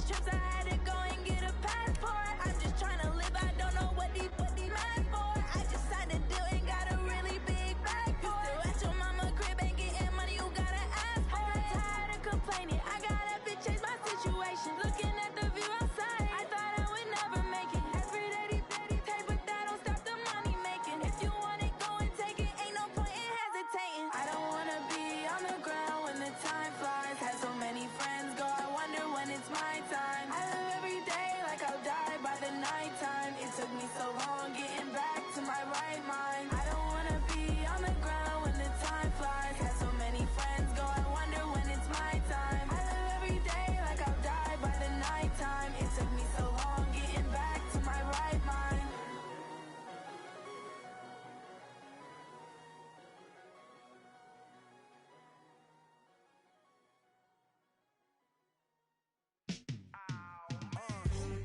trips, I had to go and get a passport. I'm just trying to live, I don't know what these mad for. I just signed a deal and got a really big bag for it. You still at your mama crib, ain't getting money, you gotta ask for it. I'm tired of complaining, I gotta change my situation. Looking at the view outside, I thought I would never make it. Every day they pay, but that don't stop the money making. If you want it, go and take it, ain't no point in hesitating. I don't wanna be on the ground when the time flies. Had so many friends go, I wonder when it's my time. I live every day like I'll die by the nighttime. It took me so long getting back to my right mind. I don't wanna be on the ground when the time flies. Had so many friends go, I wonder when it's my time. I live every day like I'll die by the nighttime. It took me so long getting back to my right mind.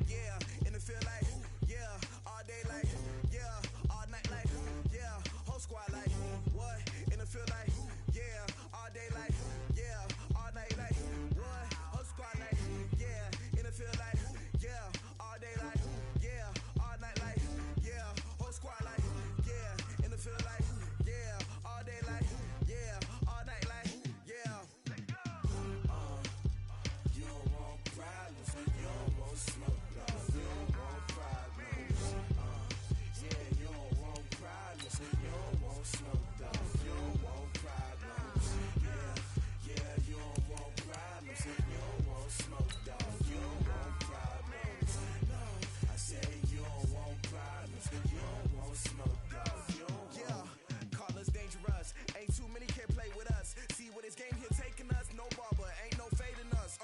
Yeah, and it feel like, yeah, all day like, yeah, all night like, yeah, whole squad like, what? And it feel like, yeah, all day like, yeah, all night like, what? Whole squad like, yeah, and it feel like, yeah, all day like, yeah, all night like, yeah, whole squad like, yeah, and it feel like, yeah, all day like, yeah, all night like, yeah. You don't want problems, you don't want smoke, you don't want problems. Yeah, you don't want problems, you don't want smoke, you don't want problems. Yeah, you don't want problems, you don't want smoke, you don't want problems. No, I say you don't want problems, you don't want smoke, you don't want. Yeah, call us dangerous, ain't too many can play with us. See what this game here taking us, no barber, ain't no fading us.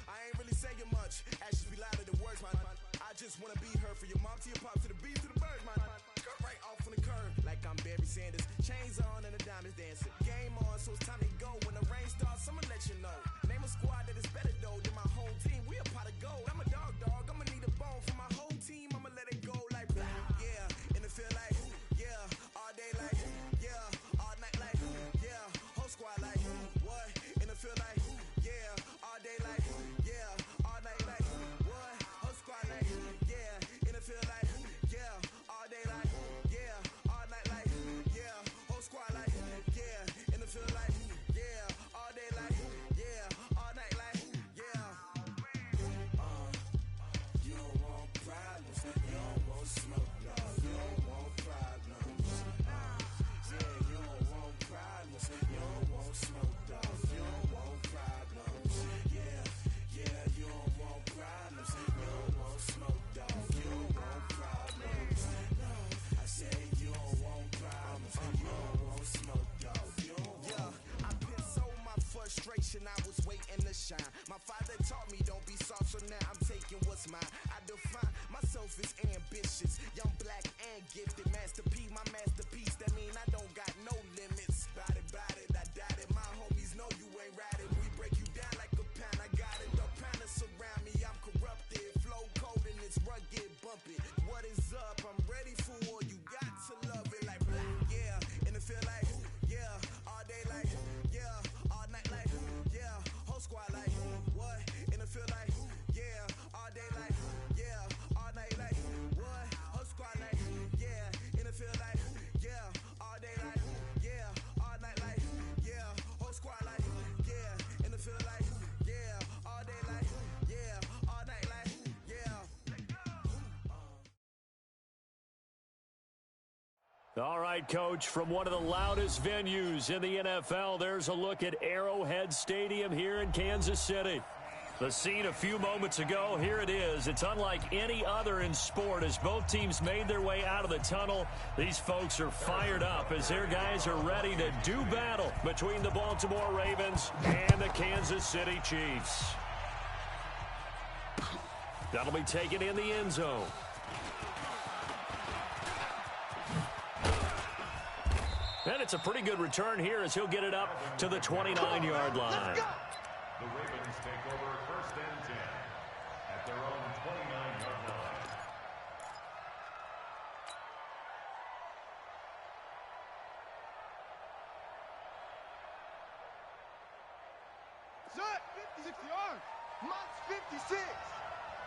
I ain't really saying much, actions be louder than words, man. I just wanna be heard for your mom to your pop to the beat to the birds, man. Cut right off on the curb, like I'm Barry Sanders. Chains on and the diamonds dancing. Game on, so it's time to go. When the rain starts, I'ma let you know. Name a squad that is better though than my whole team. We a pot of gold. I'm a dog, I'ma need a bone for my whole team. I'ma let it go like, yeah, and it feel like, yeah, all day like, yeah, all night like, yeah, whole squad like, what? And it feel like, yeah, all day like, yeah, all night like, what? Whole squad like, yeah, and it feel like, yeah, all day like, yeah, all night like, yeah, whole squad like, yeah, and it feel like, yeah, all day like, yeah, all night like, yeah. You don't want problems, you don't want smoke, you don't want problems. Yeah, you don't want problems, you don't want smoke, you don't want problems. Yeah, you don't want problems, you don't want smoke, you don't want problems. No, I say you don't want problems, you don't want smoke, you don't want. Yeah, I've been so my frustration, I was waiting to shine. My father taught me don't be soft, so now I'm taking what's mine. I define myself as ambitious, young, black, and gifted. Master P, my masterpiece, that mean I don't got no limits. Bout it, I doubt it. My homies know you ain't ratted. We break you down like a pound, I got it. The pound surround me, I'm corrupted. Flow cold and it's rugged, bump it. What is up? I'm ready for war, you got to love it like black. Yeah, and it feel like, yeah, all day like, yeah, all night like, yeah, whole squad like, what? And it feel like, yeah, all day like, yeah, all night like, what? Whole squad like, yeah, and it feel like, yeah, all day like, yeah, all night like, yeah, whole squad like, yeah, and it feel like, yeah, all day like, yeah, all night like, yeah. All right, Coach, from one of the loudest venues in the NFL, there's a look at Arrowhead Stadium here in Kansas City. The scene a few moments ago, here it is. It's unlike any other in sport as both teams made their way out of the tunnel. These folks are fired up as their guys are ready to do battle between the Baltimore Ravens and the Kansas City Chiefs. That'll be taken in the end zone. And it's a pretty good return here as he'll get it up to the 29-yard line. The Ravens take over first and 10 at their own 29-yard line. Shut 56 yards. Mott's 56.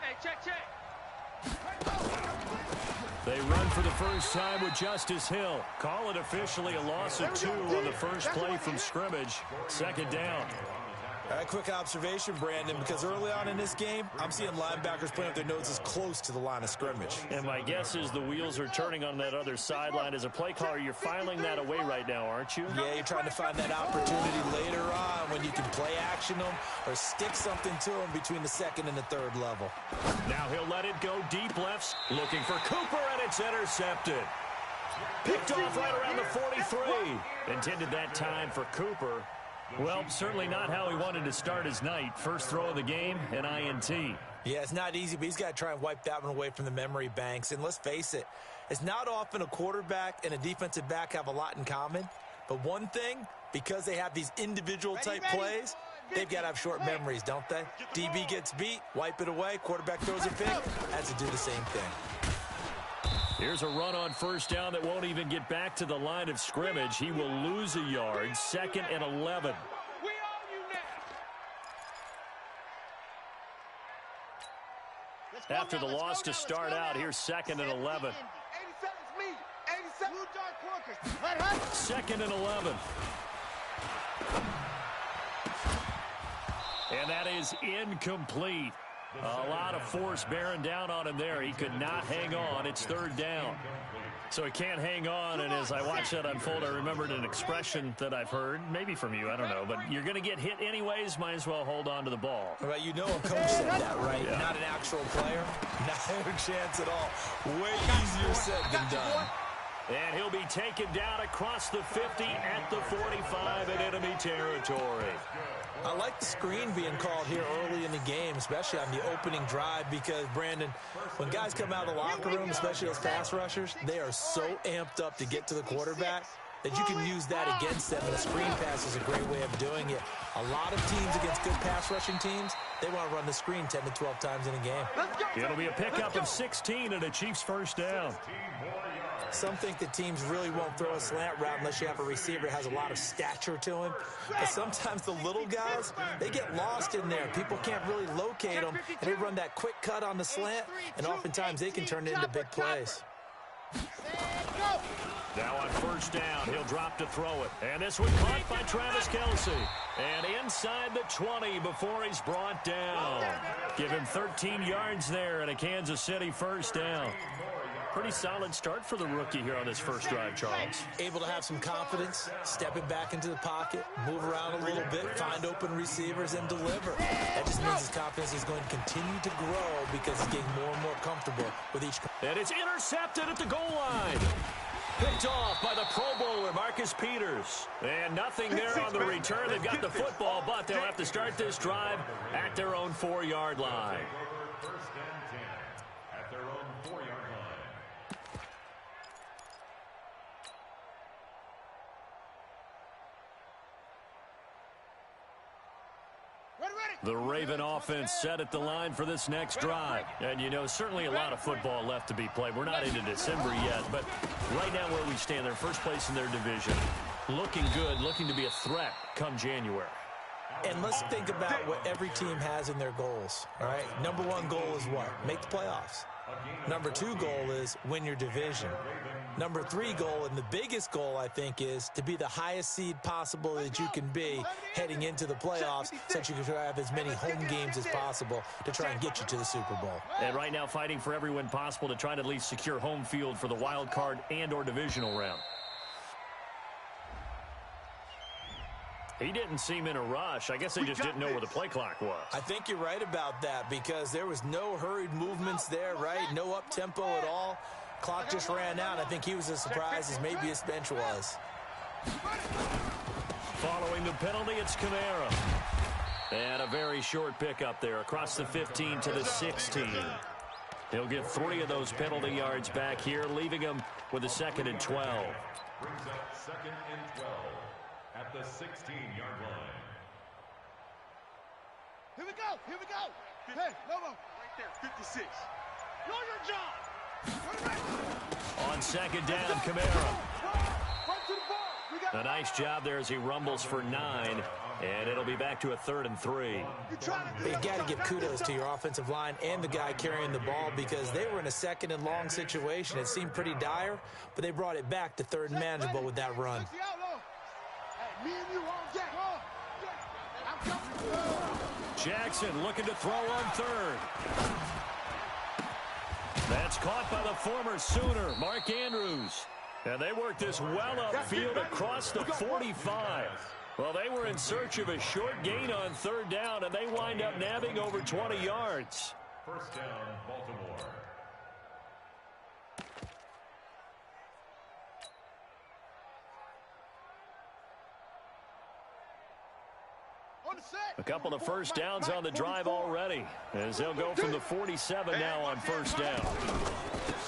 Hey, check. They run for the first time with Justice Hill. Call it officially a loss of 2 on the first play from scrimmage. Second down. All right, quick observation, Brandon, because early on in this game, I'm seeing linebackers playing with their noses close to the line of scrimmage. And my guess is the wheels are turning on that other sideline. As a play caller, you're filing that away right now, aren't you? Yeah, you're trying to find that opportunity later on when you can play action them or stick something to them between the second and the third level. Now he'll let it go deep lefts, looking for Cooper, and it's intercepted. Picked off right around the 43. Intended that time for Cooper. Well, certainly not how he wanted to start his night. First throw of the game, an INT. Yeah, it's not easy, but he's got to try and wipe that one away from the memory banks. And let's face it, it's not often a quarterback and a defensive back have a lot in common. But one thing, because they have these individual type plays, they've got to have short memories, don't they? DB gets beat, wipe it away, quarterback throws a pick, has to do the same thing. Here's a run on first down that won't even get back to the line of scrimmage. He will lose a yard. Second and 11. After the loss to start out, here's second and 11. 87's me. 87. Second and 11. And that is incomplete. A lot of force bearing down on him there. He could not hang on. It's third down. So he can't hang on, and as I watched that unfold, I remembered an expression that I've heard, maybe from you, I don't know, but you're going to get hit anyways, might as well hold on to the ball. Well, you know a coach said that, right? Yeah. Not an actual player. Not a chance at all. Way easier said than done. And he'll be taken down across the 50 at the 45 in enemy territory. I like the screen being called here early in the game, especially on the opening drive, because, Brandon, when guys come out of the locker room, especially those pass rushers, they are so amped up to get to the quarterback that you can use that against them, and a screen pass is a great way of doing it. A lot of teams against good pass rushing teams, they want to run the screen 10 to 12 times in a game. It'll be a pickup of 16 and a Chiefs first down. Some think that teams really won't throw a slant route unless you have a receiver that has a lot of stature to him. But sometimes the little guys, they get lost in there. People can't really locate them, and they run that quick cut on the slant, and oftentimes they can turn it into big plays. Now on first down, he'll drop to throw it. And this one caught by Travis Kelce. And inside the 20 before he's brought down. Give him 13 yards there and a Kansas City first down. Pretty solid start for the rookie here on his first drive, Charles. Able to have some confidence, stepping back into the pocket, move around a little bit, find open receivers, and deliver. That just means his confidence is going to continue to grow because he's getting more and more comfortable with each. And it's intercepted at the goal line. Picked off by the Pro Bowler, Marcus Peters. And nothing there on the return. They've got the football, but they'll have to start this drive at their own 4-yard line. First and 10 at their own 4-yard line. The Raven offense set at the line for this next drive. And, you know, certainly a lot of football left to be played. We're not into December yet, but right now where we stand, they're first place in their division. Looking good, looking to be a threat come January. And let's think about what every team has in their goals, all right? Number one goal is what? Make the playoffs. Number two goal is win your division. Number three goal, and the biggest goal, I think, is to be the highest seed possible that you can be heading into the playoffs so that you can have as many home games as possible to try and get you to the Super Bowl. And right now fighting for every win possible to try to at least secure home field for the wild card and or divisional round. He didn't seem in a rush. I guess they just didn't know where the play clock was. I think you're right about that because there was no hurried movements there, right? No up-tempo at all. Clock just ran out. I think he was as surprised as maybe his bench was. Following the penalty, it's Kamara. And a very short pickup there across the 15 to the 16. He'll get 3 of those penalty yards back here, leaving him with a 2nd and 12. Brings up 2nd and 12 at the 16-yard line. Here we go. Here we go. Hey, Lobo. Right there, 56. Know your job. On 2nd down, Kamara. A nice job there as he rumbles for 9. And it'll be back to a 3rd and 3. But you got to give kudos to your offensive line and the guy carrying the ball because they were in a 2nd and long situation. It seemed pretty dire, but they brought it back to 3rd and manageable with that run. Jackson looking to throw on 3rd. That's caught by the former Sooner, Mark Andrews. And they worked this well upfield across the 45. Well, they were in search of a short gain on 3rd down, and they wind up nabbing over 20 yards. 1st down, Baltimore. A couple of 1st downs on the drive already, as they'll go from the 47 now on 1st down.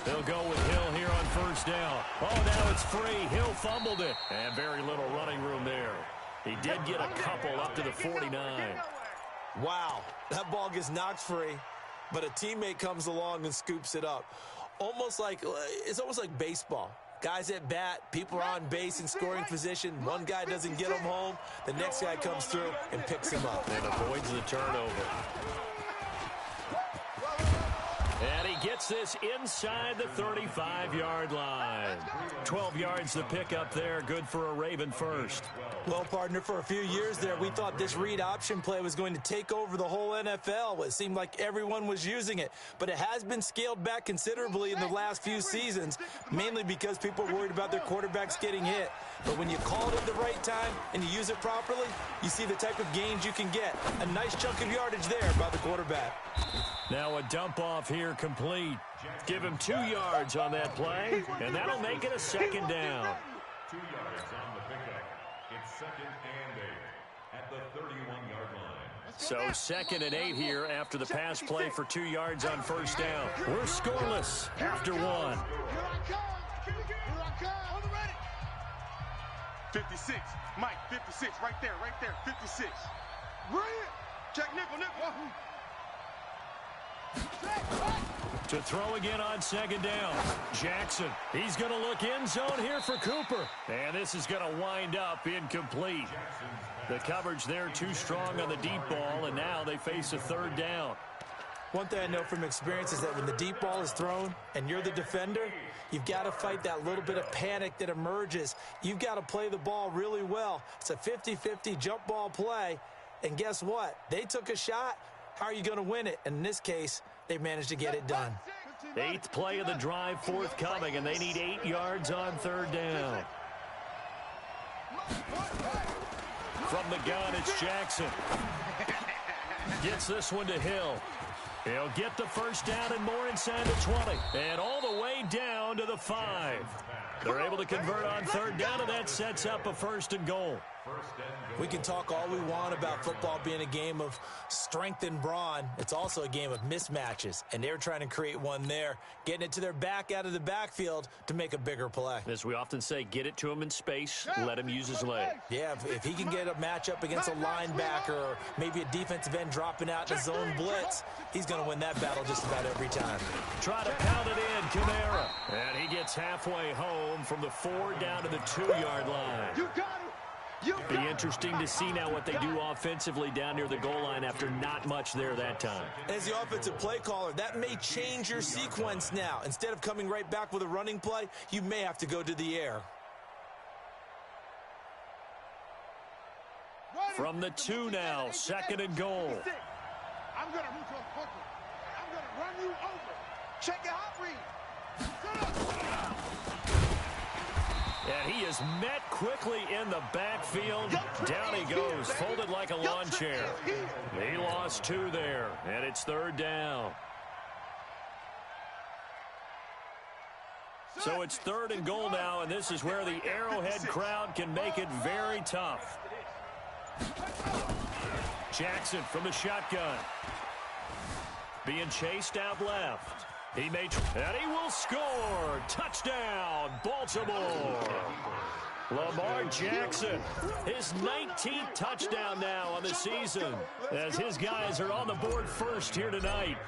They'll go with Hill here on 1st down. Oh, now it's free. Hill fumbled it, and very little running room there. He did get a couple up to the 49. Wow, that ball gets knocked free, but a teammate comes along and scoops it up. It's almost like baseball. Guys at bat, people are on base in scoring position. One guy doesn't get him home. The next guy comes through and picks him up. And avoids the turnover. And he gets this inside the 35-yard line. 12 yards to pick up there. Good for a Raven first. Well, partner, for a few years there, we thought this read option play was going to take over the whole NFL. It seemed like everyone was using it. But it has been scaled back considerably in the last few seasons, mainly because people are worried about their quarterbacks getting hit. But when you call it at the right time and you use it properly, you see the type of gains you can get. A nice chunk of yardage there by the quarterback. Now a dump off here complete. Give him 2 yards on that play, and that'll make it a 2nd down. 2 yards on the pickup. It's 2nd and 8 at the 31-yard line. So 2nd and 8 here after the pass play for 2 yards on 1st down. We're scoreless after 1. Here I come. 56. Mike, 56. Right there. 56. Bring it. Check nickel. To throw again on 2nd down. Jackson, he's going to look end zone here for Cooper. And this is going to wind up incomplete. The coverage there too strong on the deep ball, and now they face a 3rd down. One thing I know from experience is that when the deep ball is thrown and you're the defender, you've got to fight that little bit of panic that emerges. You've got to play the ball really well. It's a 50-50 jump ball play. And guess what? They took a shot. How are you going to win it? And in this case, they managed to get it done. 8th play of the drive forthcoming, and they need 8 yards on 3rd down. From the gun, it's Jackson. Gets this one to Hill. He'll get the 1st down and more inside the 20. And all the way down to the 5. They're able to convert on 3rd down, and that sets up a 1st and goal. We can talk all we want about football being a game of strength and brawn. It's also a game of mismatches, and they're trying to create one there, getting it to their back out of the backfield to make a bigger play. As we often say, get it to him in space, let him use his leg. Yeah, if he can get a matchup against a linebacker or maybe a defensive end dropping out in a zone blitz, he's going to win that battle just about every time. Try to pound it in, Kamara. And he gets halfway home from the 4 down to the 2-yard line. You got it. Be interesting to see now what they do offensively down near the goal line after not much there that time. As the offensive play caller, that may change your sequence now. Instead of coming right back with a running play, you may have to go to the air. From the 2 now, 2nd and goal. I'm going to run you over. Check your hot read. And he is met quickly in the backfield. Down he goes, folded like a lawn chair. He lost 2 there, and it's 3rd down. So it's 3rd and goal now, and this is where the Arrowhead crowd can make it very tough. Jackson from the shotgun. Being chased out left. He made, and he will score. Touchdown, Baltimore. Lamar Jackson, his 19th touchdown now on the season, as his guys are on the board first here tonight.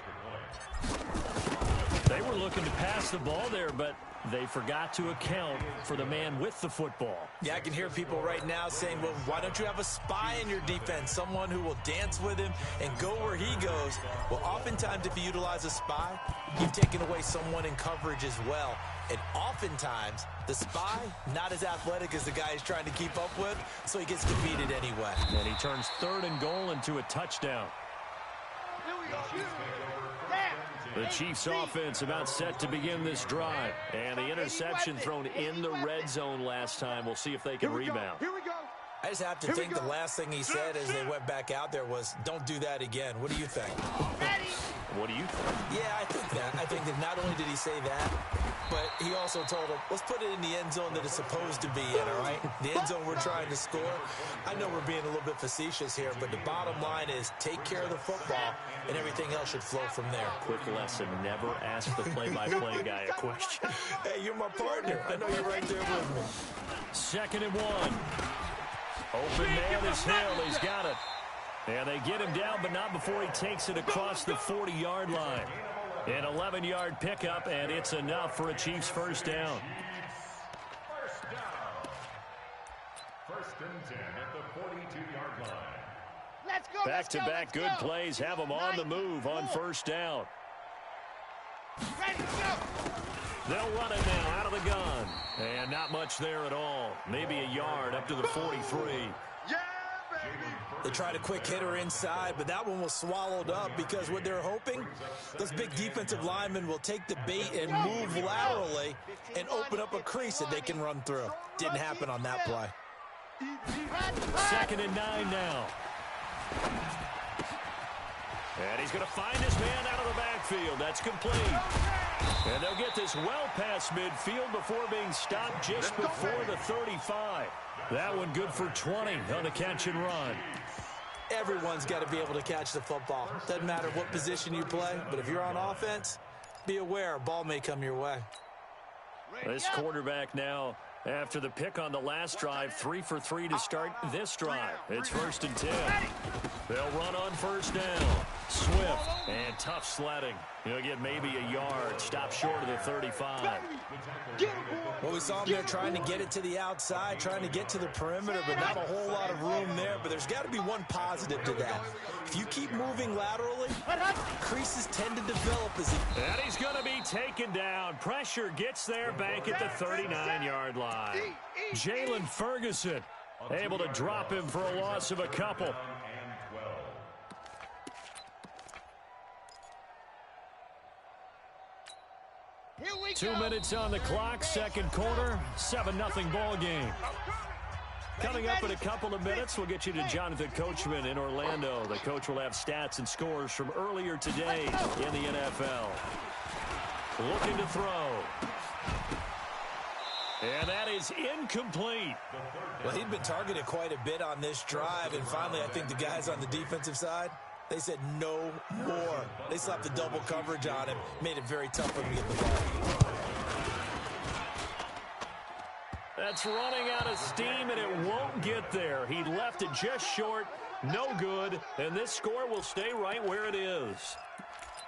They were looking looking to pass the ball there, but they forgot to account for the man with the football. Yeah, I can hear people right now saying, well, why don't you have a spy in your defense, someone who will dance with him and go where he goes? Well, oftentimes if you utilize a spy, you've taken away someone in coverage as well. And oftentimes, the spy, not as athletic as the guy he's trying to keep up with, so he gets defeated anyway. And he turns 3rd and goal into a touchdown. Here we go. The Chiefs offense about set to begin this drive. And the interception thrown in the red zone last time. We'll see if they can rebound. Here we go. I just have to think the last thing he said as they went back out there was, don't do that again. What do you think? What do you think? Yeah, I think that. I think that not only did he say that, but he also told him, let's put it in the end zone that it's supposed to be in, all right? The end zone we're trying to score. I know we're being a little bit facetious here, but the bottom line is take care of the football, and everything else should flow from there. Quick lesson, never ask the play-by-play guy a question. Hey, you're my partner. I know you're right there with me. 2nd and 1. Open man is Hill. He's got it. And they get him down, but not before he takes it across the 40-yard line. An 11-yard pickup, and it's enough for a Chiefs first down. First and 10 at the 42-yard line. Let's go. Back-to-back good plays have them on the move on first down. Ready, go. They'll run it now out of the gun. And not much there at all. Maybe a yard up to the 43. Yeah, baby. They tried a quick hitter inside, but that one was swallowed up because what they're hoping, those big defensive linemen will take the bait and move laterally and open up a crease that they can run through. Didn't happen on that play. 2nd and 9 now. And he's going to find his man out of the backfield. That's complete. And they'll get this well past midfield before being stopped just before the 35. That one good for 20 on the catch and run. Everyone's got to be able to catch the football. Doesn't matter what position you play, but if you're on offense, be aware a ball may come your way. This quarterback now, after the pick on the last drive, 3 for 3 to start this drive. It's 1st and 10. They'll run on first down. Swift and tough sledding. He'll get maybe a yard. Stop short of the 35. Well, we saw him there trying to get it to the outside, trying to get to the perimeter, but not a whole lot of room there. But there's got to be one positive to that. If you keep moving laterally, creases tend to develop as he... And he's going to be taken down. Pressure gets there back at the 39-yard line. Jalen Ferguson able to drop him for a loss of a couple. 2 minutes on the clock, second quarter, 7-0 ball game. Coming up in a couple of minutes, we'll get you to Jonathan Coachman in Orlando. The coach will have stats and scores from earlier today in the NFL. Looking to throw. And that is incomplete. Well, he'd been targeted quite a bit on this drive, and finally I think the guys on the defensive side, they said no more. They slapped the double coverage on him, made it very tough for him to get the ball. That's running out of steam, and it won't get there. He left it just short, no good, and this score will stay right where it is.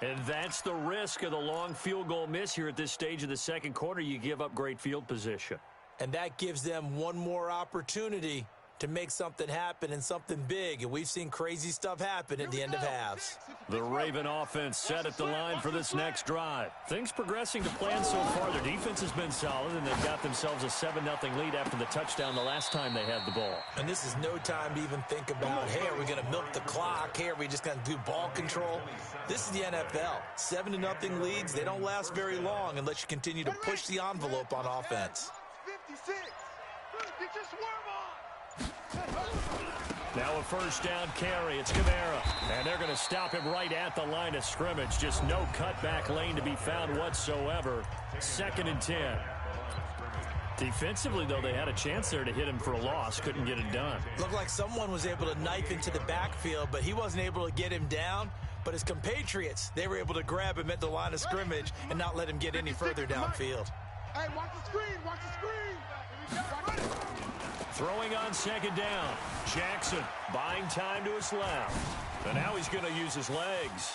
And that's the risk of the long field goal miss here at this stage of the second quarter. You give up great field position. And that gives them one more opportunity to make something happen and something big. And we've seen crazy stuff happen at the end of halves. The Raven offense set at the line for this next drive. Things progressing to plan so far. Their defense has been solid, and they've got themselves a 7-0 lead after the touchdown the last time they had the ball. And this is no time to even think about, hey, are we going to milk the clock? Hey, are we just going to do ball control? This is the NFL. 7-0 leads, they don't last very long unless you continue to push the envelope on offense. 56. Get your swerve on. Now a first down carry. It's Kamara. And they're going to stop him right at the line of scrimmage. Just no cutback lane to be found whatsoever. 2nd and 10. Defensively, though, they had a chance there to hit him for a loss. Couldn't get it done. Looked like someone was able to knife into the backfield, but he wasn't able to get him down. But his compatriots, they were able to grab him at the line of scrimmage and not let him get any further downfield. Hey, watch the screen. Watch the screen. Throwing on second down. Jackson buying time to his left. And now he's going to use his legs.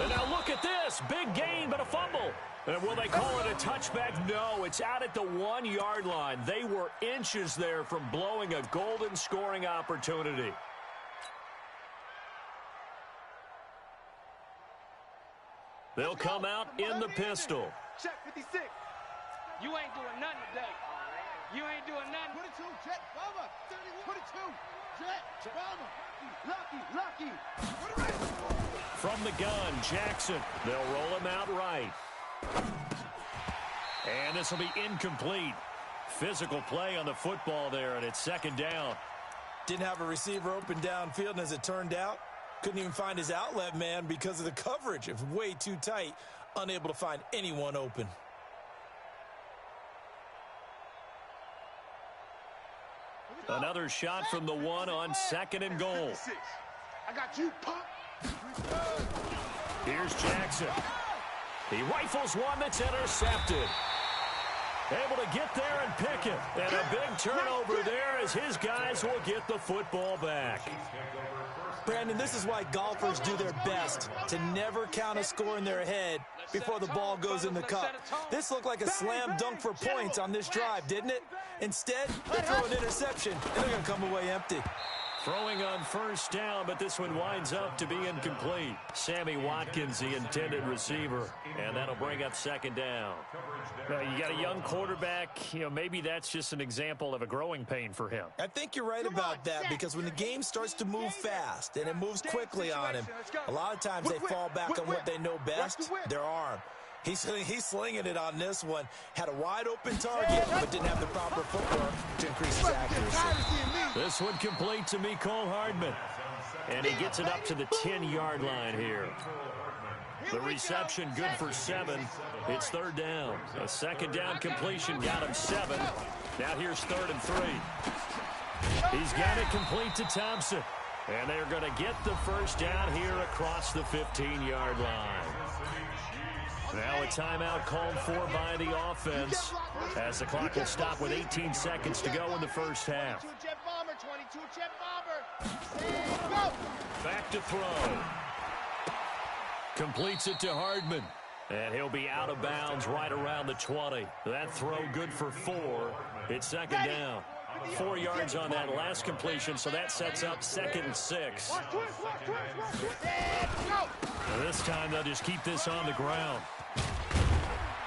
And now look at this. Big gain, but a fumble. Will they call it a touchback? No, it's out at the 1-yard line. They were inches there from blowing a golden scoring opportunity. They'll come out in the pistol. Check 56. You ain't doing nothing today. You ain't doing nothing. 22, jet, bomber. 22, jet, bomber. Lucky. From the gun, Jackson. They'll roll him out right. And this will be incomplete. Physical play on the football there, and it's second down. Didn't have a receiver open downfield, and as it turned out, couldn't even find his outlet man because of the coverage. It was way too tight, unable to find anyone open. Another shot from the 1 on second and goal. I got you, pop. Here's Jackson. He rifles one that's intercepted. Able to get there and pick it. And a big turnover there as his guys will get the football back. Brandon, this is why golfers do their best to never count a score in their head before the ball goes in the cup. This looked like a slam dunk for points on this drive, didn't it? Instead, they throw an interception, and they're going to come away empty. Throwing on first down, but this one winds up to be incomplete. Sammy Watkins, the intended receiver, and that'll bring up second down. Now, you got a young quarterback. Maybe that's just an example of a growing pain for him. I think you're right about that, because when the game starts to move fast and it moves quickly on him, a lot of times they fall back on what they know best, their arm. He's slinging it on this one. Had a wide-open target, but didn't have the proper footwork to increase his accuracy. This one complete to Mecole Hardman. And he gets it up to the 10-yard line here. The reception good for 7. It's third down. A second down completion got him 7. Now here's 3rd and 3. He's got it complete to Thompson. And they're going to get the first down here across the 15-yard line. Now a timeout called for by the offense as the clock will stop with 18 seconds to go in the first half. 22 jet bomber. Back to throw. Completes it to Hardman. And he'll be out of bounds right around the 20. That throw good for 4. It's second down. 4 yards on that last completion, so that sets up 2nd and 6. This time they'll just keep this on the ground.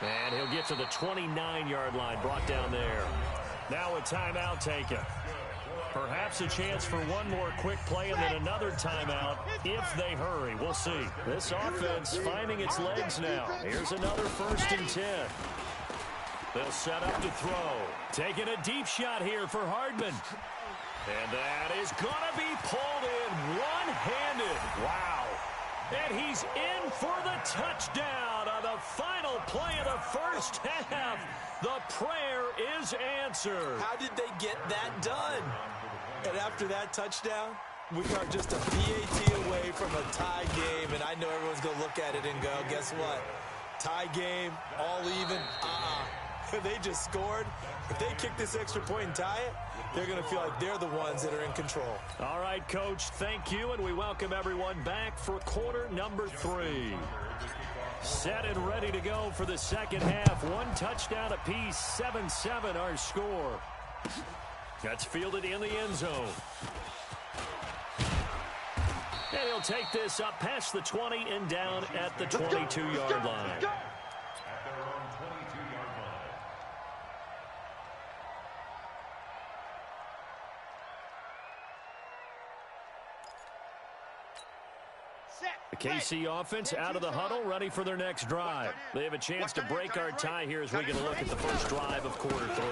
And he'll get to the 29-yard line, brought down there. Now a timeout taken. Perhaps a chance for one more quick play and then another timeout if they hurry. We'll see. This offense finding its legs now. Here's another 1st and 10. They'll set up to throw. Taking a deep shot here for Hardman. And that is going to be pulled in one-handed. Wow. And he's in for the touchdown on the final play of the first half. The prayer is answered. How did they get that done? And after that touchdown, we are just a PAT away from a tie game. And I know everyone's going to look at it and go, guess what? Tie game, all even, They just scored. If they kick this extra point and tie it, they're going to feel like they're the ones that are in control. All right, Coach, thank you, and we welcome everyone back for quarter number 3. Set and ready to go for the second half. 1 touchdown apiece, 7-7 our score. That's fielded in the end zone. And he'll take this up past the 20 and down at the 22-yard line. The KC offense out of the huddle, ready for their next drive. They have a chance to break our tie here as we get a look at the first drive of quarter 3.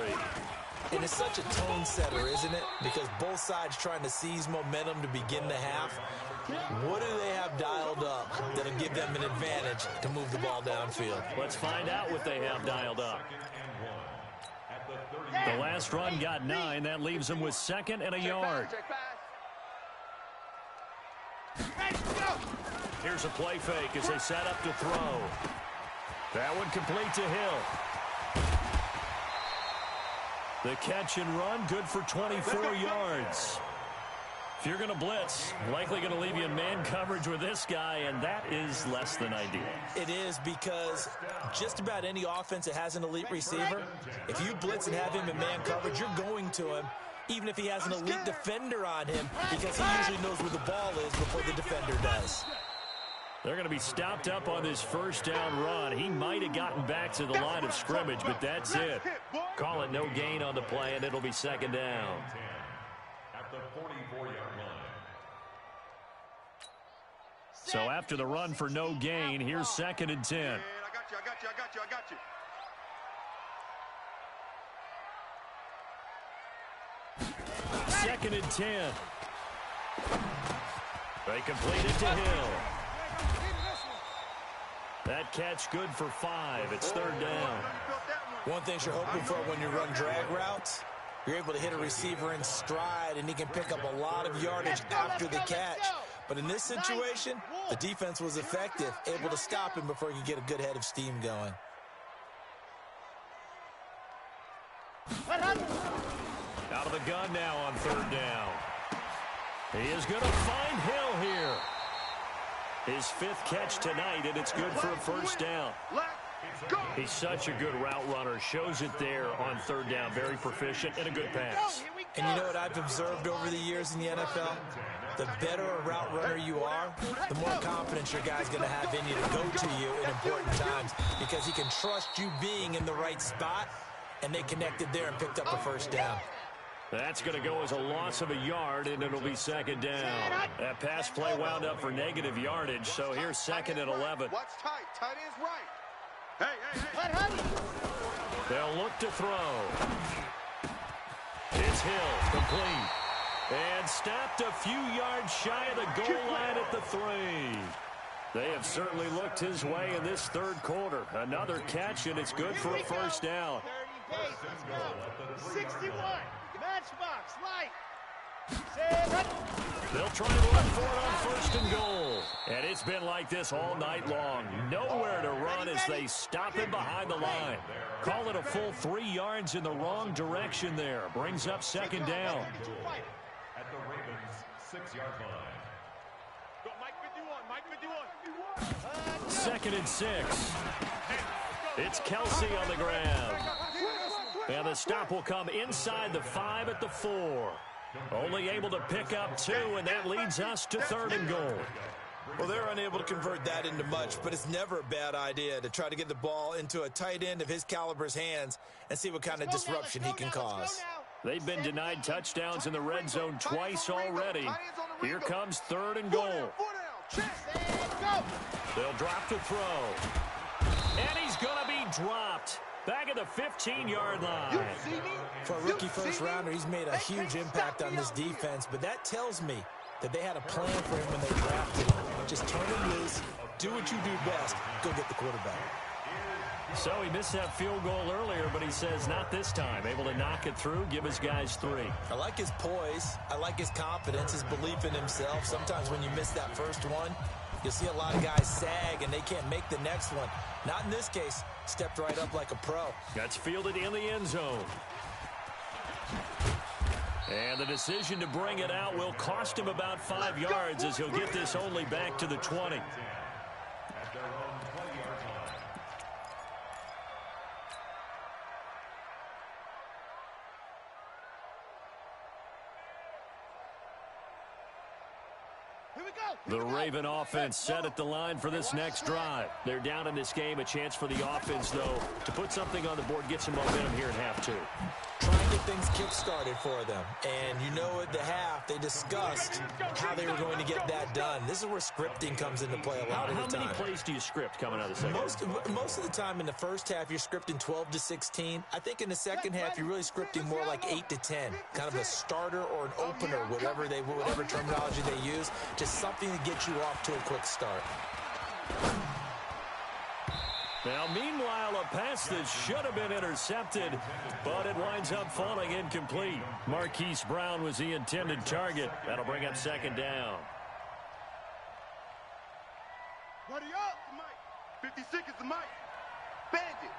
And it's such a tone setter, isn't it? Because both sides trying to seize momentum to begin the half. What do they have dialed up that'll give them an advantage to move the ball downfield? Let's find out what they have dialed up. The last run got 9. That leaves them with 2nd and a yard. Here's a play fake as they set up to throw. That one complete to Hill. The catch and run, good for 24 yards. If you're going to blitz, likely going to leave you in man coverage with this guy, and that is less than ideal. It is, because just about any offense that has an elite receiver, if you blitz and have him in man coverage, you're going to him, even if he has an elite defender on him, because he usually knows where the ball is before the defender does. They're going to be stopped up on this first down run. He might have gotten back to the line of scrimmage, but that's it. Call it no gain on the play, and it'll be second down. At the 44-yard line. So after the run for no gain, here's second and 10. I got you. Second and 10. They complete it to Hill. That catch good for 5. It's third down. One thing you're hoping for when you run drag routes, you're able to hit a receiver in stride, and he can pick up a lot of yardage after the catch. But in this situation, the defense was effective, able to stop him before he could get a good head of steam going. Out of the gun now on third down. He is going to find Hill here. His 5th catch tonight, and it's good for a first down. He's such a good route runner. Shows it there on third down. Very proficient and a good pass. And you know what I've observed over the years in the NFL? The better a route runner you are, the more confidence your guy's going to have in you to go to you in important times, because he can trust you being in the right spot, and they connected there and picked up a first down. That's going to go as a loss of a yard, and it'll be second down. That pass play wound up for negative yardage, so here's second and 11. Watch tight. Tight end's right. Hey. They'll look to throw. It's Hill, complete. And stopped a few yards shy of the goal line at the 3. They have certainly looked his way in this third quarter. Another catch, and it's good for a first down. 61. Matchbox, light. They'll try and run for it on first and goal. And it's been like this all night long. Nowhere to run as they stop him behind the line. Call it a full 3 yards in the wrong direction there. Brings up second down. At the Ravens' 6-yard line. Mike 51. Second and 6. It's Kelsey on the grab. And the stop will come inside the 5 at the 4. Only able to pick up 2, and that leads us to third and goal. Well, they're unable to convert that into much, but it's never a bad idea to try to get the ball into a tight end of his caliber's hands and see what kind of disruption he can cause. They've been denied touchdowns in the red zone twice already. Here comes third and goal. They'll drop to throw. And he's going to be dropped. Back at the 15-yard line. For a rookie first-rounder, he's made a huge impact on this defense, but that tells me that they had a plan for him when they drafted him. Just turn him loose, do what you do best, go get the quarterback. So he missed that field goal earlier, but he says not this time. Able to knock it through, give his guys 3. I like his poise. I like his confidence, his belief in himself. Sometimes when you miss that first one, you'll see a lot of guys sag and they can't make the next one. Not in this case. Stepped right up like a pro. That's fielded in the end zone. And the decision to bring it out will cost him about 5 yards as he'll get this only back to the 20. At their own 20-yard line. The Raven offense set at the line for this next drive. They're down in this game. A chance for the offense, though, to put something on the board, get some momentum here in half 2. Try and get things kick-started for them. And you know at the half, they discussed how they were going to get that done. This is where scripting comes into play a lot of the time. How many plays do you script coming out of the second? Most of the time in the first half, you're scripting 12 to 16. I think in the second half, you're really scripting more like 8 to 10. Kind of a starter or an opener, whatever terminology they use. Just something to get you off to a quick start. Now, meanwhile, a pass that should have been intercepted, but it winds up falling incomplete. Marquise Brown was the intended target. That'll bring up second down. Buddy up, Mike. 56 is the Mike. Bandit.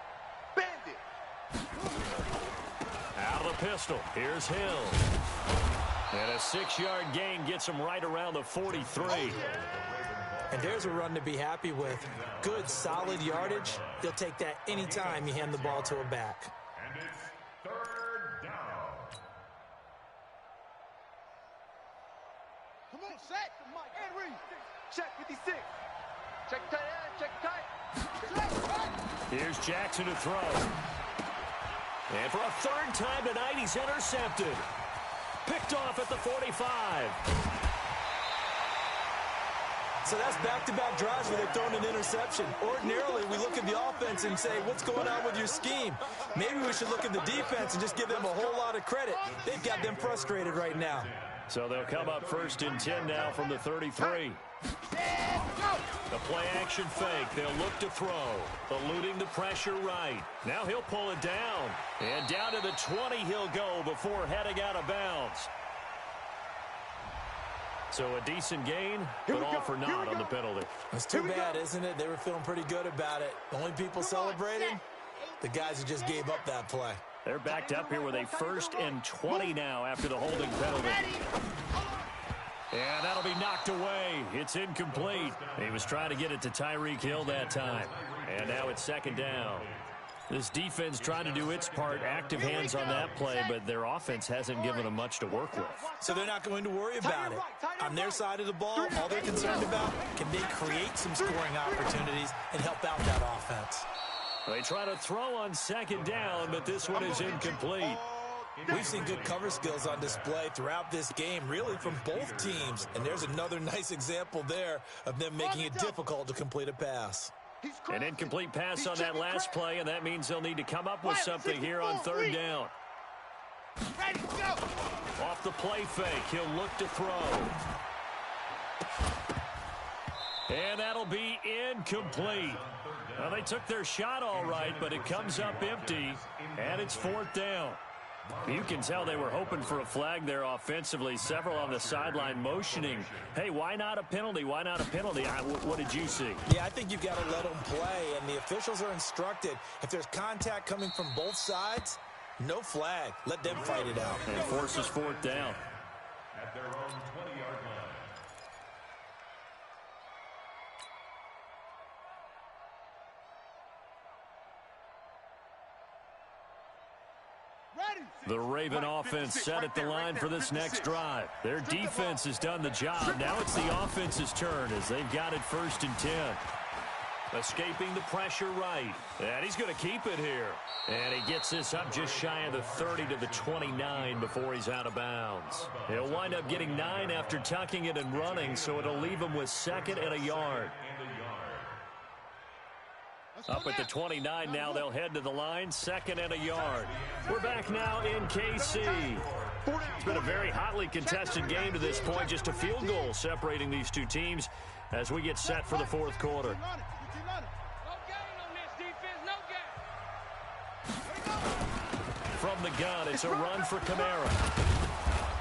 Out of the pistol. Here's Hill. And a 6-yard gain gets him right around the 43. And there's a run to be happy with. Good, solid yardage. He'll take that anytime you hand the ball to a back. And it's 3rd down. Come on, set. And read. Check 56. Check tight end. Check tight. Here's Jackson to throw. And for a 3rd time tonight, he's intercepted. Picked off at the 45. So that's back-to-back drives where they've thrown an interception. Ordinarily, we look at the offense and say, what's going on with your scheme? Maybe we should look at the defense and just give them a whole lot of credit. They've got them frustrated right now. So they'll come up 1st and 10 now from the 33. The play-action fake. They'll look to throw. Eluding the pressure right. Now he'll pull it down. And down to the 20 he'll go before heading out of bounds. So a decent gain, but all for naught on the penalty. It's too bad, isn't it? They were feeling pretty good about it. The only people celebrating, the guys who just gave up that play. They're backed up here with a 1st and 20 now after the holding penalty. And that'll be knocked away. It's incomplete. He was trying to get it to Tyreek Hill that time. And now it's 2nd down. This defense trying to do its part, active hands on that play, but their offense hasn't given them much to work with. So they're not going to worry about it. On their side of the ball, all they're concerned about, can they create some scoring opportunities and help out that offense? They try to throw on 2nd down, but this one is incomplete. We've seen good cover skills on display throughout this game, really from both teams. And there's another nice example there of them making it difficult to complete a pass. An incomplete pass on that last play, and that means they'll need to come up with something here on 3rd down. Off the play fake, he'll look to throw. And that'll be incomplete. Well, they took their shot all right, but it comes up empty, and it's 4th down. You can tell they were hoping for a flag there offensively. Several on the sideline motioning, hey, why not a penalty? Why not a penalty? What did you see? Yeah, I think you've got to let them play, and the officials are instructed. If there's contact coming from both sides, no flag. Let them fight it out. And forces 4th down. At their own 20-yard line. The Raven offense set at the line for this next drive. Their defense has done the job. Now it's the offense's turn as they've got it 1st and 10. Escaping the pressure right. And he's going to keep it here. And he gets this up just shy of the 30 to the 29 before he's out of bounds. He'll wind up getting 9 after tucking it and running, so it'll leave him with 2nd and a yard. Up at the 29 now, they'll head to the line, 2nd and a yard. We're back now in KC. It's been a very hotly contested game to this point, just a field goal separating these two teams as we get set for the 4th quarter. From the gun, it's a run for Kamara.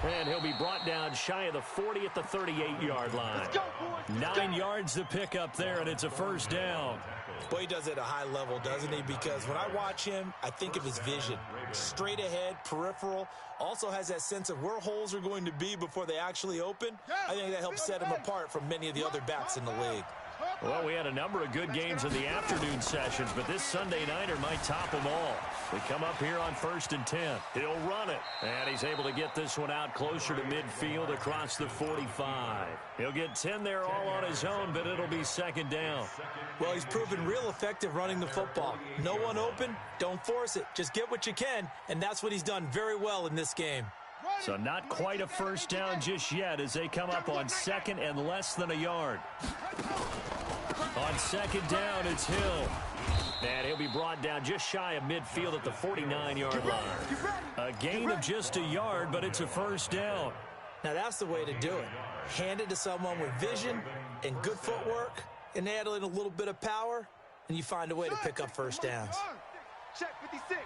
And he'll be brought down shy of the 40 at the 38-yard line. 9 yards to pick up there, and it's a 1st down. Boy, he does it at a high level, doesn't he? Because when I watch him, I think of his vision. Straight ahead, peripheral. Also has that sense of where holes are going to be before they actually open. I think that helps set him apart from many of the other backs in the league. Well, we had a number of good games in the afternoon sessions, but this Sunday nighter might top them all. We come up here on 1st and 10. He'll run it, and he's able to get this one out closer to midfield across the 45. He'll get 10 there all on his own, but it'll be 2nd down. Well, he's proven real effective running the football. No one open, don't force it. Just get what you can, and that's what he's done very well in this game. So not quite a 1st down just yet as they come up on 2nd and less than a yard. On 2nd down, it's Hill. And he'll be brought down just shy of midfield at the 49-yard line. A gain of just a yard, but it's a 1st down. Now that's the way to do it. Hand it to someone with vision and good footwork, and add in a little bit of power, and you find a way to pick up 1st downs. Check 56.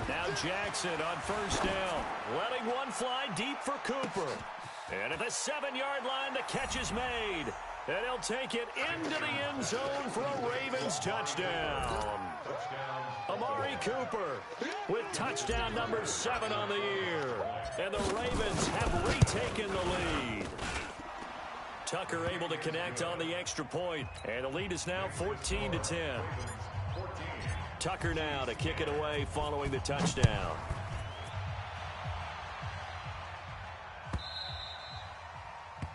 Now Jackson on 1st down. Letting one fly deep for Cooper. And at the 7-yard line, the catch is made. And he'll take it into the end zone for a Ravens touchdown. Amari Cooper with touchdown number 7 on the year. And the Ravens have retaken the lead. Tucker able to connect on the extra point. And the lead is now 14-10. Tucker now to kick it away following the touchdown.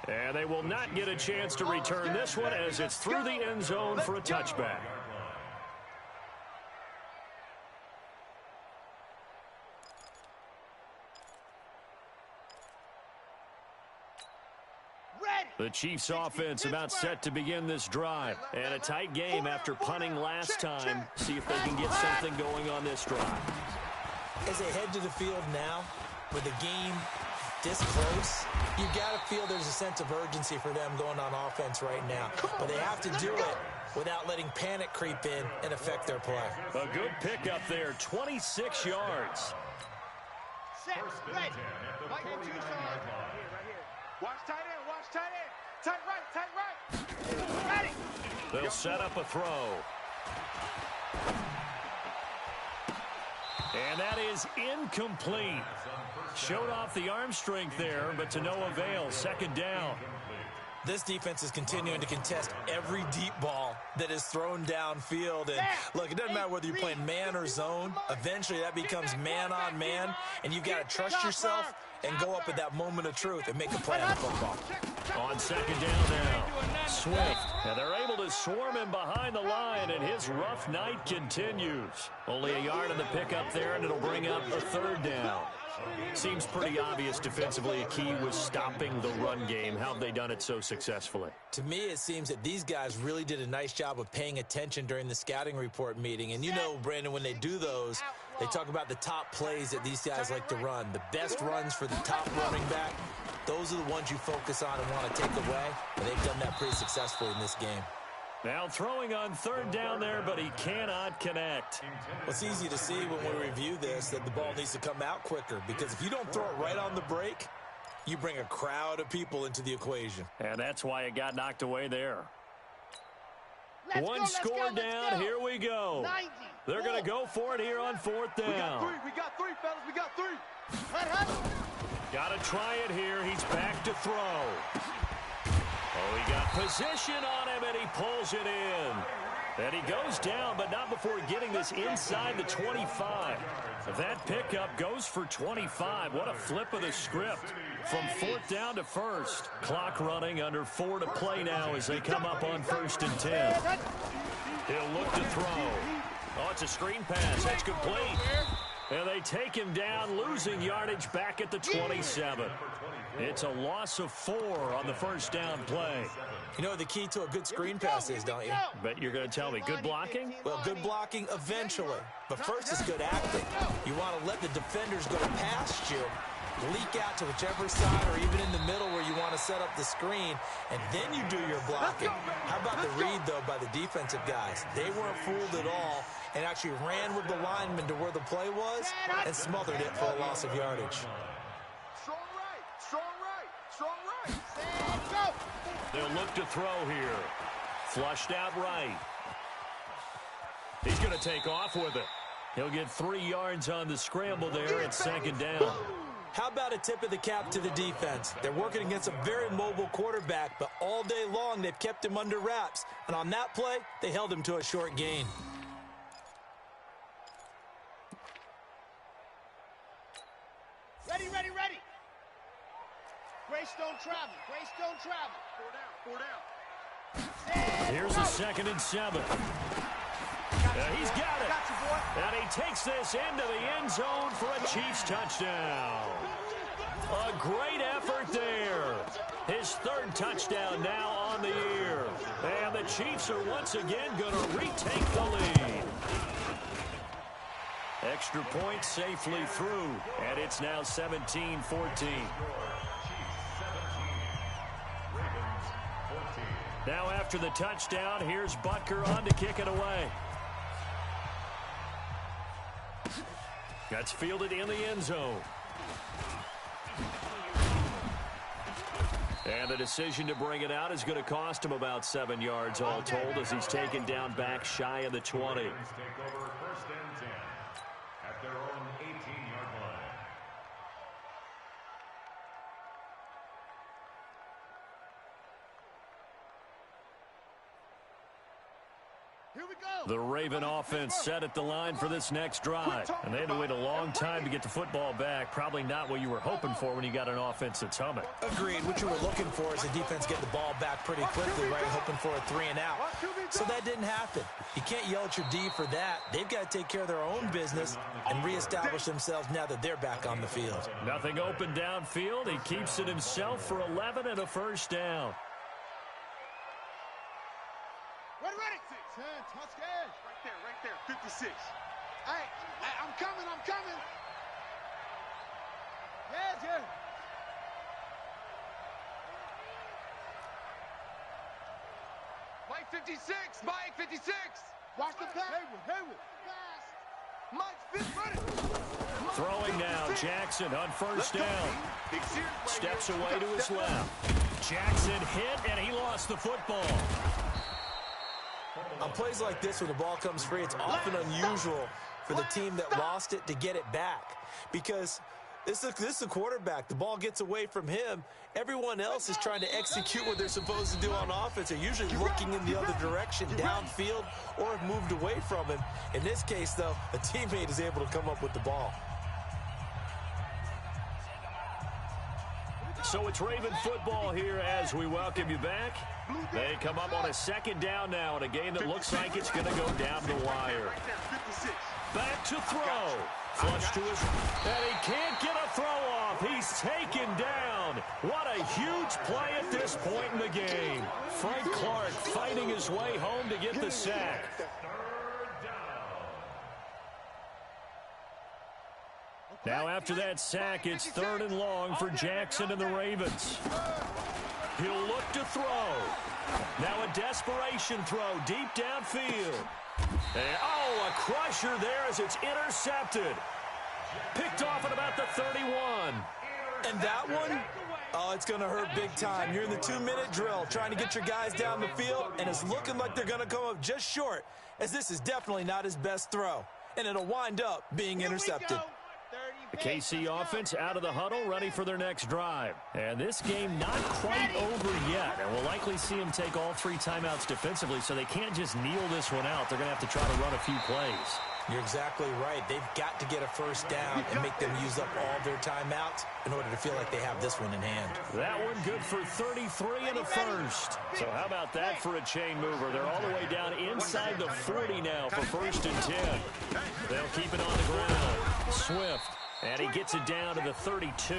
And they will not get a chance to return this one as it's through the end zone for a touchback. The Chiefs offense about set to begin this drive. And a tight game after punting last time. See if they can get something going on this drive. As they head to the field now, with the game this close, you got to feel there's a sense of urgency for them going on offense right now. But they have to do it without letting panic creep in and affect their play. A good pickup there, 26 yards. Set, ready. Right into your side. Watch tight end, watch tight end. Tight right. Ready. They'll set up a throw. And that is incomplete. Showed off the arm strength there, but to no avail. Second down. This defense is continuing to contest every deep ball that is thrown downfield. And look, it doesn't matter whether you're playing man or zone. Eventually, that becomes man on man, and you've got to trust yourself and go up at that moment of truth and make a play on the football. On second down now, Swift. And they're able to swarm him behind the line, and his rough night continues. Only a yard in the pickup there, and it'll bring up a third down. Seems pretty obvious defensively a key was stopping the run game. How have they done it so successfully? To me, it seems that these guys really did a nice job of paying attention during the scouting report meeting. And you know, Brandon, when they do those, they talk about the top plays that these guys like to run. The best runs for the top running back, those are the ones you focus on and want to take away. And they've done that pretty successfully in this game. Now throwing on third down there, but he cannot connect. Well, it's easy to see when we review this that the ball needs to come out quicker, because if you don't throw it right on the break, you bring a crowd of people into the equation. And that's why it got knocked away there. One score down, here we go. 90. They're going to go for it here on fourth down. We got three, fellas. We got three. Got to try it here. He's back to throw. Oh, he got position on him, and he pulls it in. And he goes down, but not before getting this inside the 25. That pickup goes for 25. What a flip of the script. From fourth down to first. Clock running, under 4 to play now as they come up on 1st and 10. He'll look to throw. Oh, it's a screen pass. That's complete. And they take him down, losing yardage back at the 27. It's a loss of 4 on the first down play. You know what the key to a good screen pass is, don't you? Bet you're going to tell me. Good blocking? Well, good blocking eventually. But first is good acting. You want to let the defenders go past you, leak out to whichever side or even in the middle where you want to set up the screen, and then you do your blocking. How about the read, though, by the defensive guys? They weren't fooled at all and actually ran with the lineman to where the play was and smothered it for a loss of yardage. Strong right. Go. They'll look to throw here. Flushed out right. He's going to take off with it. He'll get 3 yards on the scramble there at second down. How about a tip of the cap to the defense? They're working against a very mobile quarterback, but all day long they've kept him under wraps. And on that play, they held him to a short gain. Ready. Greystone travel. Greystone travel. 4 down. Here's a 2nd and 7. He's got it. And he takes this into the end zone for a Chiefs touchdown. A great effort there. His 3rd touchdown now on the year. And the Chiefs are once again going to retake the lead. Extra point safely through. And it's now 17-14. Now after the touchdown, here's Butker on to kick it away. That's fielded in the end zone. And the decision to bring it out is going to cost him about 7 yards all told as he's taken down back shy of the 20. Take over first and 10 at their own 18-yard line. Here we go. The Raven offense set at the line for this next drive. And they had to wait a long time to get the football back. Probably not what you were hoping for when you got an offense that's humming. Agreed. What you were looking for is the defense getting the ball back pretty quickly, right? Hoping for a 3 and out. So that didn't happen. You can't yell at your D for that. They've got to take care of their own business and reestablish themselves now that they're back on the field. Nothing open downfield. He keeps it himself for 11 and a first down. Ready. 10, touchdown. Right there. 56. Hey, I'm coming. Yeah. Mike 56. Watch the pass. Hayward. Mike 50. Throwing now, Jackson on first down. Steps away to his left. Jackson hit, and he lost the football. On plays like this, when the ball comes free, it's often unusual for the team that lost it to get it back. Because this is a quarterback. The ball gets away from him. Everyone else is trying to execute what they're supposed to do on offense. They're usually looking in the other direction, downfield, or have moved away from him. In this case, though, a teammate is able to come up with the ball. So it's Raven football here as we welcome you back. They come up on a second down now in a game that looks like it's going to go down the wire. Back to throw. Flush to his... And he can't get a throw off. He's taken down. What a huge play at this point in the game. Frank Clark fighting his way home to get the sack. Now after that sack, it's 3rd and long for Jackson and the Ravens. He'll look to throw. Now a desperation throw deep downfield. And, a crusher there as it's intercepted. Picked off at about the 31. And that one, it's going to hurt big time. You're in the 2-minute drill trying to get your guys down the field, and it's looking like they're going to come up just short, as this is definitely not his best throw. And it'll wind up being intercepted. The KC offense out of the huddle, ready for their next drive. And this game not quite over yet. And we'll likely see them take all 3 timeouts defensively, so they can't just kneel this one out. They're going to have to try to run a few plays. You're exactly right. They've got to get a first down and make them use up all their timeouts in order to feel like they have this one in hand. That one good for 33 and a first. So how about that for a chain mover? They're all the way down inside the 40 now for 1st and 10. They'll keep it on the ground. Swift. And he gets it down to the 32.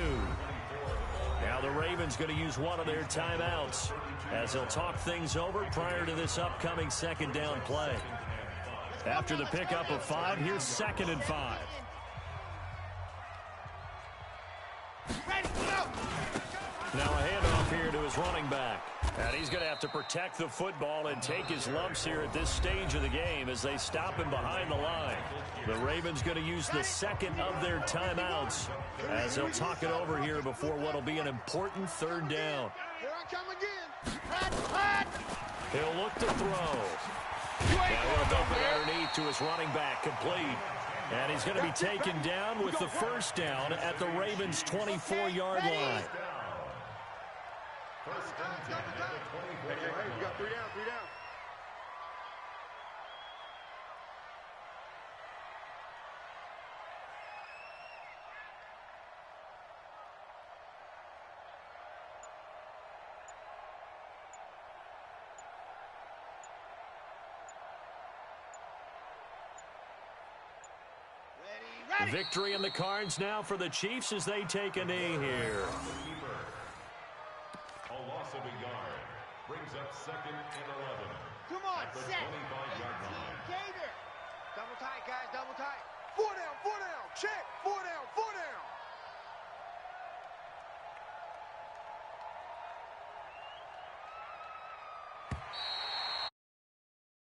Now the Ravens going to use one of their timeouts as they'll talk things over prior to this upcoming 2nd down play. After the pickup of 5, here's 2nd and 5. Now a handoff here to his running back. And he's going to have to protect the football and take his lumps here at this stage of the game as they stop him behind the line. The Ravens going to use the 2nd of their timeouts as they'll talk it over here before what will be an important 3rd down. Here I come again. He'll look to throw. Now he'll dump it underneath to his running back, complete. And he's going to be taken down with the 1st down at the Ravens' 24-yard line. First and 10 at the 24-yard line. You got 3 down. Ready. Victory in the cards now for the Chiefs as they take a knee here. A loss of a yard brings up 2nd and 11. Come on, At the set. 25-yard line. Gator. Double tight, guys, double tight. 4 down, check.